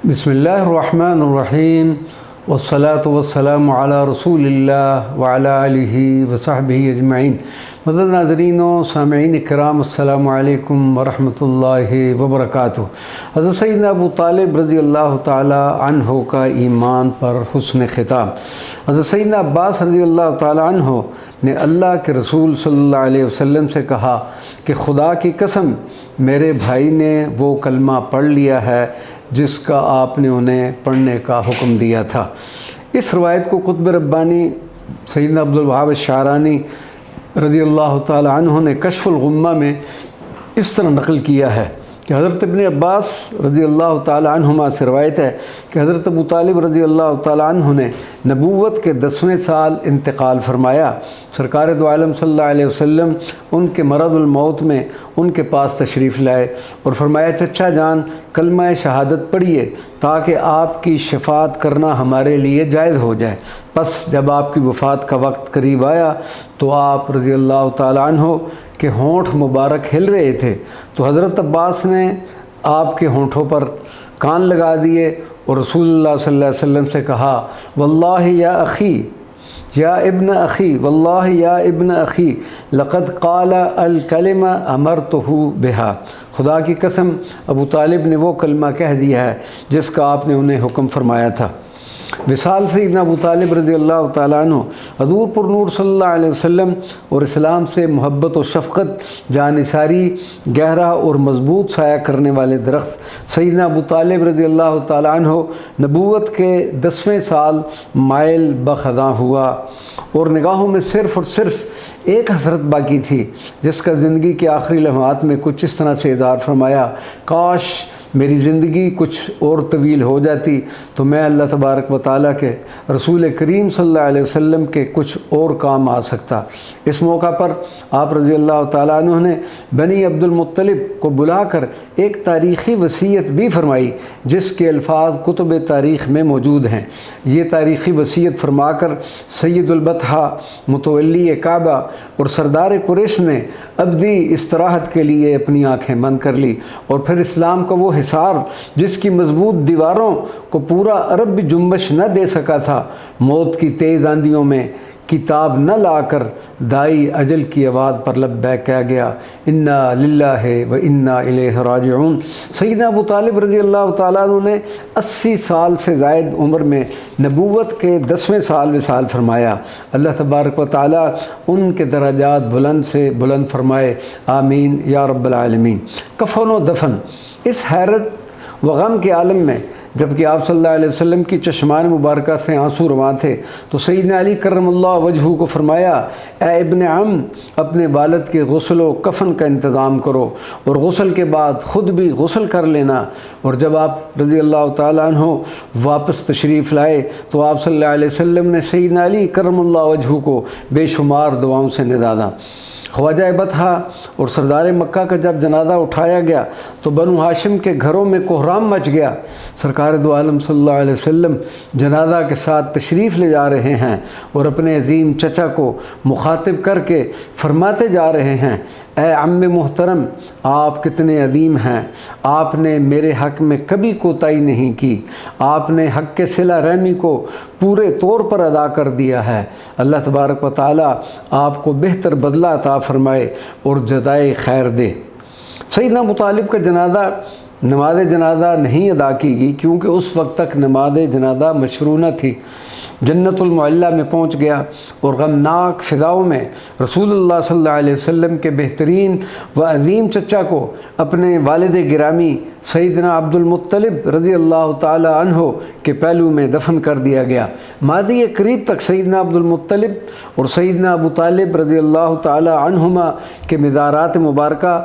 بسم اللہ الرحمن الرحیم والصلاة والسلام علی رسول اللہ وعلی آلہ وصحبہ اجمعین۔ مدد ناظرین و سامعین کرام، السلام علیکم ورحمۃ اللہ وبرکاتہ۔ حضرت سیدنا ابو طالب رضی اللہ تعالی عنہ کا ایمان پر حسن ختام۔ حضرت سیدنا عباس رضی اللہ تعالی عنہ نے اللہ کے رسول صلی اللہ علیہ وسلم سے کہا کہ خدا کی قسم میرے بھائی نے وہ کلمہ پڑھ لیا ہے جس کا آپ نے انہیں پڑھنے کا حکم دیا تھا۔ اس روایت کو قطب ربانی سیدنا عبدالوہاب الشعرانی رضی اللہ تعالی عنہ نے کشف الغمہ میں اس طرح نقل کیا ہے کہ حضرت ابن عباس رضی اللہ تعالی عنہما سے روایت ہے کہ حضرت ابو طالب رضی اللہ تعالی عنہ نے نبوت کے 10ویں سال انتقال فرمایا۔ سرکار دو عالم صلی اللہ علیہ وسلم ان کے مرض الموت میں ان کے پاس تشریف لائے اور فرمایا، چچا جان کلمہ شہادت پڑھیے تاکہ آپ کی شفاعت کرنا ہمارے لیے جائز ہو جائے۔ پس جب آپ کی وفات کا وقت قریب آیا تو آپ رضی اللہ تعالی عنہ کہ ہونٹ مبارک ہل رہے تھے تو حضرت عباس نے آپ کے ہونٹوں پر کان لگا دیے اور رسول اللہ صلی اللہ علیہ وسلم سے کہا، واللہ یا اخی یا ابن اخی، واللہ یا ابن اخی لقد قال الکلمہ امرتہ بہا۔ خدا کی قسم ابو طالب نے وہ کلمہ کہہ دیا ہے جس کا آپ نے انہیں حکم فرمایا تھا۔ وصال سیدنا ابو طالب رضی اللہ تعالیٰ عنہ حضور پر نور صلی اللہ علیہ وسلم اور اسلام سے محبت و شفقت جانثاری گہرا اور مضبوط سایہ کرنے والے درخت سیدنا ابو طالب رضی اللہ تعالیٰ عنہ نبوت کے 10ویں سال مائل بخزاں ہوا اور نگاہوں میں صرف اور صرف ایک حسرت باقی تھی جس کا زندگی کے آخری لمحات میں کچھ اس طرح سے اظہار فرمایا، کاش میری زندگی کچھ اور طویل ہو جاتی تو میں اللہ تبارک و تعالیٰ کے رسول کریم صلی اللہ علیہ وسلم کے کچھ اور کام آ سکتا۔ اس موقع پر آپ رضی اللہ تعالیٰ عنہ نے بنی عبد المطلب کو بلا کر ایک تاریخی وصیت بھی فرمائی جس کے الفاظ کتب تاریخ میں موجود ہیں۔ یہ تاریخی وصیت فرما کر سید البطحہ متولی کعبہ اور سردار قریش نے ابدی استراحت کے لیے اپنی آنکھیں بند کر لی اور پھر اسلام کا وہ حصار جس کی مضبوط دیواروں کو پورا عرب بھی جنبش نہ دے سکا تھا، موت کی تیز آندھیوں میں کتاب نہ لا کر دائی اجل کی آواز پر لبیک کہہ گیا، انا للہ و انا الیہ راجعون۔ سیدنا ابو طالب رضی اللہ تعالیٰ عنہ نے 80 سال سے زائد عمر میں نبوت کے 10ویں سال وصال فرمایا۔ اللہ تبارک و تعالیٰ ان کے درجات بلند سے بلند فرمائے، آمین یا رب العالمین۔ کفن و دفن۔ اس حیرت و غم کے عالم میں جبکہ آپ صلی اللہ علیہ وسلم کی چشمان مبارکہ سے آنسو رواں تھے تو سیدنا علی کرم اللہ وجہہ کو فرمایا، اے ابن عم، اپنے والد کے غسل و کفن کا انتظام کرو اور غسل کے بعد خود بھی غسل کر لینا۔ اور جب آپ رضی اللہ تعالیٰ عنہ واپس تشریف لائے تو آپ صلی اللہ علیہ وسلم نے سیدنا علی کرم اللہ وجہہ کو بے شمار دعاؤں سے نوازا۔ خواجہ بطحہ اور سردار مکہ کا جب جنازہ اٹھایا گیا تو بنو ہاشم کے گھروں میں کوہرام مچ گیا۔ سرکار دو عالم صلی اللہ علیہ وسلم جنازہ کے ساتھ تشریف لے جا رہے ہیں اور اپنے عظیم چچا کو مخاطب کر کے فرماتے جا رہے ہیں، اے عم محترم، آپ کتنے عظیم ہیں، آپ نے میرے حق میں کبھی کوتاہی نہیں کی، آپ نے حق کے صلہ رحمی کو پورے طور پر ادا کر دیا ہے۔ اللہ تبارک و تعالیٰ آپ کو بہتر بدلہ عطا فرمائے اور جزائے خیر دے۔ سیدنا ابو طالب کا نماز جنازہ نہیں ادا کی گئی کیونکہ اس وقت تک نماز جنازہ مشروع نہ تھی۔ جنت المعلیٰ میں پہنچ گیا اور غمناک فضاؤں میں رسول اللہ صلی اللہ علیہ وسلم کے بہترین و عظیم چچا کو اپنے والد گرامی سیدنا عبد المطلب رضی اللہ تعالی عنہ کے پہلو میں دفن کر دیا گیا۔ ماضی قریب تک سیدنا عبد المطلب اور سیدنا ابو طالب رضی اللہ تعالی عنہما کے مزارات مبارکہ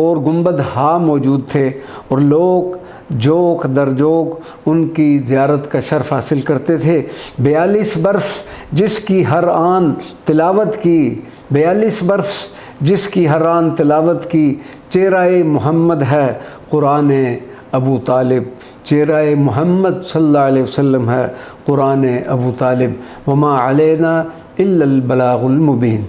اور گنبد ہاں موجود تھے اور لوگ جوک در جوک ان کی زیارت کا شرف حاصل کرتے تھے۔ 42 برس جس کی ہر آن تلاوت کی 42 برس جس کی ہر آن تلاوت کی، چہرہ محمد ہے قرآن ابو طالب، چہرہ محمد صلی اللہ علیہ وسلم ہے قرآن ابو طالب، وما علینا الا البلاغ المبین۔